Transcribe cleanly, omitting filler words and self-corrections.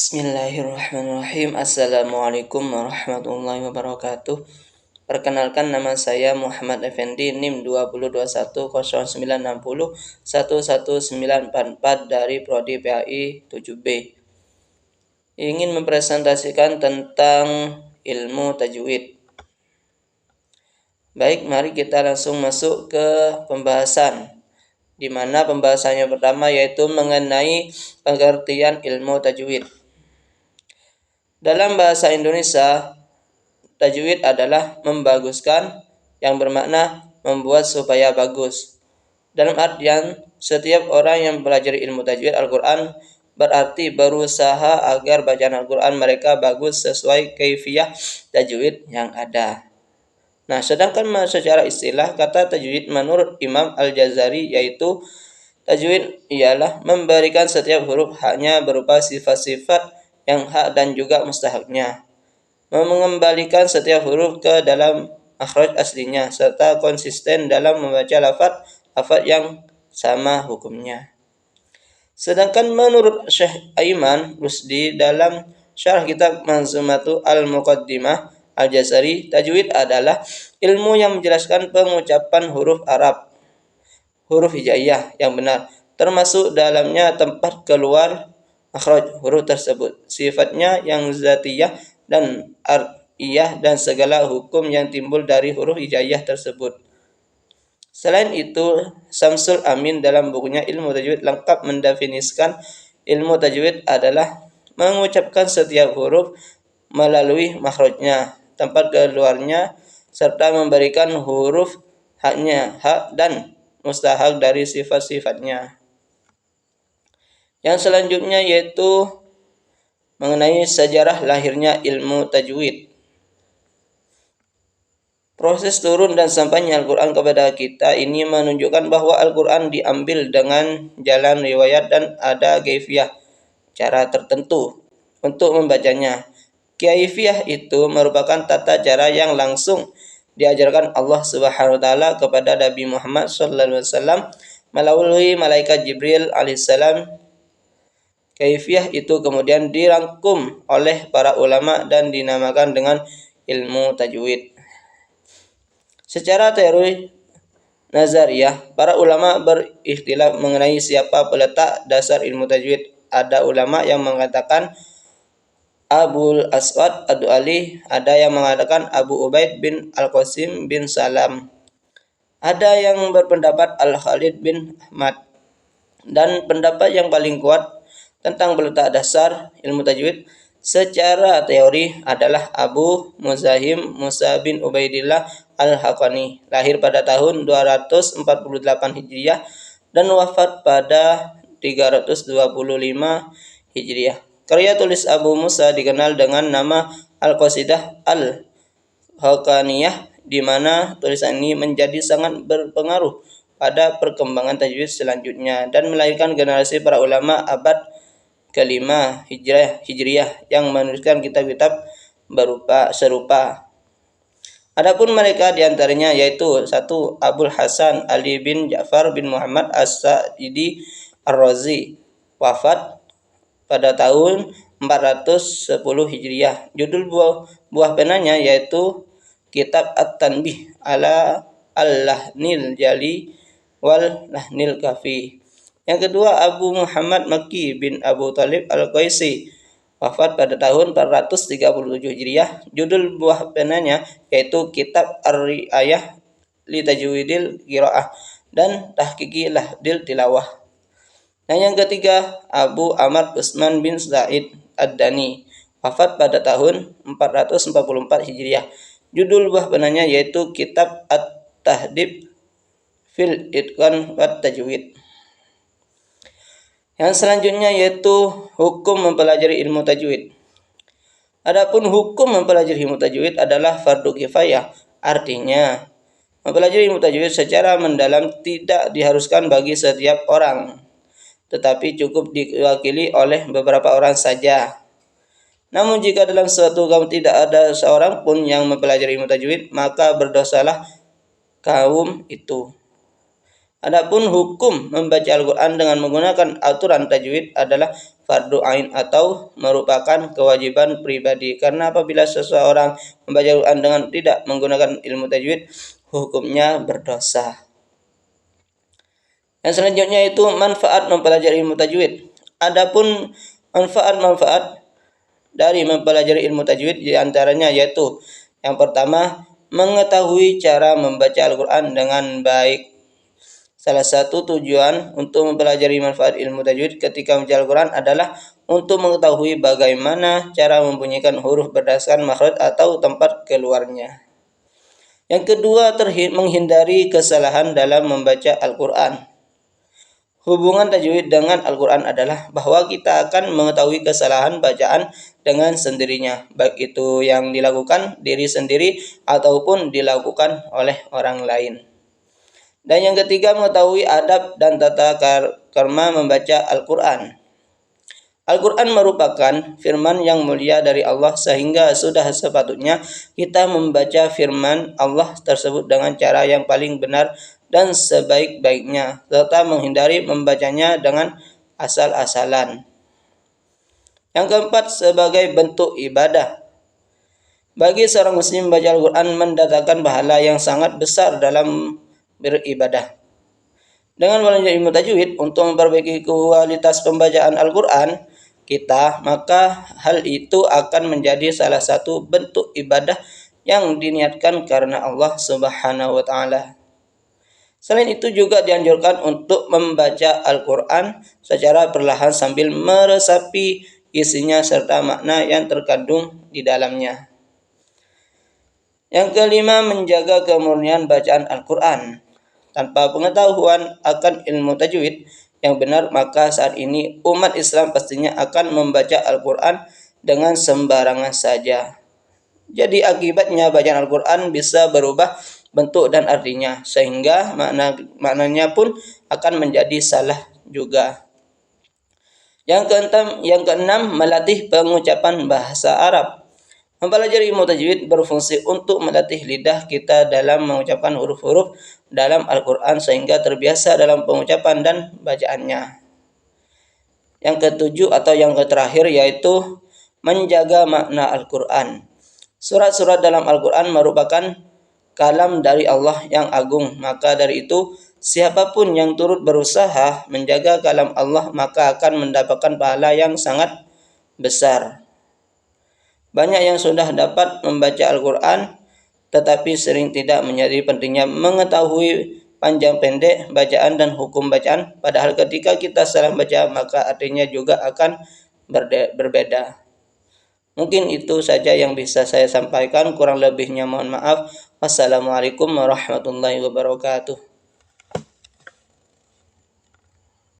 Bismillahirrahmanirrahim. Assalamualaikum warahmatullahi wabarakatuh. Perkenalkan, nama saya Muhammad Effendi, NIM 2021 090 11944 dari Prodi PAI 7B. Ingin mempresentasikan tentang ilmu tajwid. Baik, mari kita langsung masuk ke pembahasan, di mana pembahasannya pertama yaitu mengenai pengertian ilmu tajwid. Dalam bahasa Indonesia, tajwid adalah membaguskan, yang bermakna membuat supaya bagus. Dalam artian, setiap orang yang belajar ilmu tajwid Al-Quran berarti berusaha agar bacaan Al-Quran mereka bagus sesuai kaifiyah tajwid yang ada. Nah, sedangkan secara istilah, kata tajwid menurut Imam Al-Jazari yaitu tajwid ialah memberikan setiap huruf haknya berupa sifat-sifat yang hak dan juga mustahaknya, mengembalikan setiap huruf ke dalam makhraj aslinya, serta konsisten dalam membaca lafaz yang sama hukumnya. Sedangkan menurut Syekh Aiman Rusdi dalam syarah kitab Manzumatu Al-Muqaddimah Al-Jazari, tajwid adalah ilmu yang menjelaskan pengucapan huruf Arab, huruf hijaiyah yang benar, termasuk dalamnya tempat keluar makhraj huruf tersebut, sifatnya yang zatiyah dan ar'iyah, dan segala hukum yang timbul dari huruf hijaiyah tersebut. Selain itu, Samsul Amin dalam bukunya Ilmu Tajwid Lengkap mendefinisikan ilmu tajwid adalah mengucapkan setiap huruf melalui makhrajnya, tempat keluarnya, serta memberikan huruf haknya, hak dan mustahak dari sifat-sifatnya. Yang selanjutnya yaitu mengenai sejarah lahirnya ilmu tajwid. Proses turun dan sampainya Al-Quran kepada kita ini menunjukkan bahwa Al-Quran diambil dengan jalan riwayat dan ada kaifiyah, cara tertentu untuk membacanya. Kaifiyah itu merupakan tata cara yang langsung diajarkan Allah Subhanahu wa taala kepada Nabi Muhammad SAW melalui malaikat Jibril alaihissalam. Kaifiyah itu kemudian dirangkum oleh para ulama dan dinamakan dengan ilmu tajwid. Secara teori nazariyah, para ulama berikhtilaf mengenai siapa peletak dasar ilmu tajwid. Ada ulama yang mengatakan Abul Aswad Ad-Du'ali, ada yang mengatakan Abu Ubaid bin Al-Qasim bin Salam, ada yang berpendapat Al-Khalid bin Ahmad, dan pendapat yang paling kuat tentang peletak dasar ilmu tajwid secara teori adalah Abu Muzahim Musa bin Ubaidillah Al-Haqqani, lahir pada tahun 248 Hijriah dan wafat pada 325 Hijriah. Karya tulis Abu Musa dikenal dengan nama Al-Qasidah Al-Haqqaniyah, di mana tulisan ini menjadi sangat berpengaruh pada perkembangan tajwid selanjutnya dan melahirkan generasi para ulama abad ke-5 Hijriah yang menuliskan kitab-kitab serupa. Adapun mereka diantaranya yaitu 1. Abul Hasan Ali bin Ja'far bin Muhammad As-Sa'idi Ar-Razi, wafat pada tahun 410 Hijriah. Judul buah penanya yaitu Kitab At-Tanbih ala Al-Lahnil Jali wal Lahnil Kafi. Yang kedua, Abu Muhammad Makki bin Abu Talib Al-Qaisi, wafat pada tahun 437 Hijriah. Judul buah penanya yaitu Kitab Ar-Ri'ayah li Tajwidil Qiraah dan Tahqiqi Lahdil Tilawah. Dan yang ketiga, Abu Amr Utsman bin Zaid Ad-Dani, wafat pada tahun 444 Hijriah. Judul buah penanya yaitu Kitab At-Tahdib fil Itqan wat Tajwid. Yang selanjutnya yaitu hukum mempelajari ilmu tajwid. Adapun hukum mempelajari ilmu tajwid adalah fardu kifayah. Artinya, mempelajari ilmu tajwid secara mendalam tidak diharuskan bagi setiap orang, tetapi cukup diwakili oleh beberapa orang saja. Namun jika dalam suatu kaum tidak ada seorang pun yang mempelajari ilmu tajwid, maka berdosalah kaum itu. Adapun hukum membaca Al-Quran dengan menggunakan aturan tajwid adalah fardu ain atau merupakan kewajiban pribadi. Karena apabila seseorang membaca Al-Quran dengan tidak menggunakan ilmu tajwid, hukumnya berdosa. Yang selanjutnya itu manfaat mempelajari ilmu tajwid. Adapun manfaat-manfaat dari mempelajari ilmu tajwid diantaranya yaitu yang pertama, mengetahui cara membaca Al-Quran dengan baik. Salah satu tujuan untuk mempelajari manfaat ilmu tajwid ketika membaca Al-Quran adalah untuk mengetahui bagaimana cara membunyikan huruf berdasarkan makhraj atau tempat keluarnya. Yang kedua, menghindari kesalahan dalam membaca Al-Quran. Hubungan tajwid dengan Al-Quran adalah bahwa kita akan mengetahui kesalahan bacaan dengan sendirinya, baik itu yang dilakukan diri sendiri ataupun dilakukan oleh orang lain. Dan yang ketiga, mengetahui adab dan tata krama membaca Al-Quran. Al-Quran merupakan firman yang mulia dari Allah, sehingga sudah sepatutnya kita membaca firman Allah tersebut dengan cara yang paling benar dan sebaik-baiknya, serta menghindari membacanya dengan asal-asalan. Yang keempat, sebagai bentuk ibadah. Bagi seorang muslim, membaca Al-Quran mendatangkan pahala yang sangat besar dalam beribadah. Dengan belajar ilmu tajwid untuk memperbaiki kualitas pembacaan Al-Quran kita, maka hal itu akan menjadi salah satu bentuk ibadah yang diniatkan karena Allah Subhanahu wa Ta'ala. Selain itu juga dianjurkan untuk membaca Al-Quran secara perlahan sambil meresapi isinya serta makna yang terkandung di dalamnya. Yang kelima, menjaga kemurnian bacaan Al-Quran. Tanpa pengetahuan akan ilmu tajwid yang benar, maka saat ini umat Islam pastinya akan membaca Al-Quran dengan sembarangan saja. Jadi akibatnya bacaan Al-Quran bisa berubah bentuk dan artinya, sehingga maknanya pun akan menjadi salah juga. Yang keenam, melatih pengucapan bahasa Arab. Mempelajari ilmu tajwid berfungsi untuk melatih lidah kita dalam mengucapkan huruf-huruf dalam Al-Quran sehingga terbiasa dalam pengucapan dan bacaannya. Yang ketujuh atau yang terakhir yaitu menjaga makna Al-Quran. Surat-surat dalam Al-Quran merupakan kalam dari Allah yang agung. Maka dari itu, siapapun yang turut berusaha menjaga kalam Allah maka akan mendapatkan pahala yang sangat besar. Banyak yang sudah dapat membaca Al-Quran tetapi sering tidak menyadari pentingnya mengetahui panjang pendek bacaan dan hukum bacaan. Padahal ketika kita salah baca maka artinya juga akan berbeda. Mungkin itu saja yang bisa saya sampaikan, kurang lebihnya mohon maaf. Wassalamualaikum warahmatullahi wabarakatuh.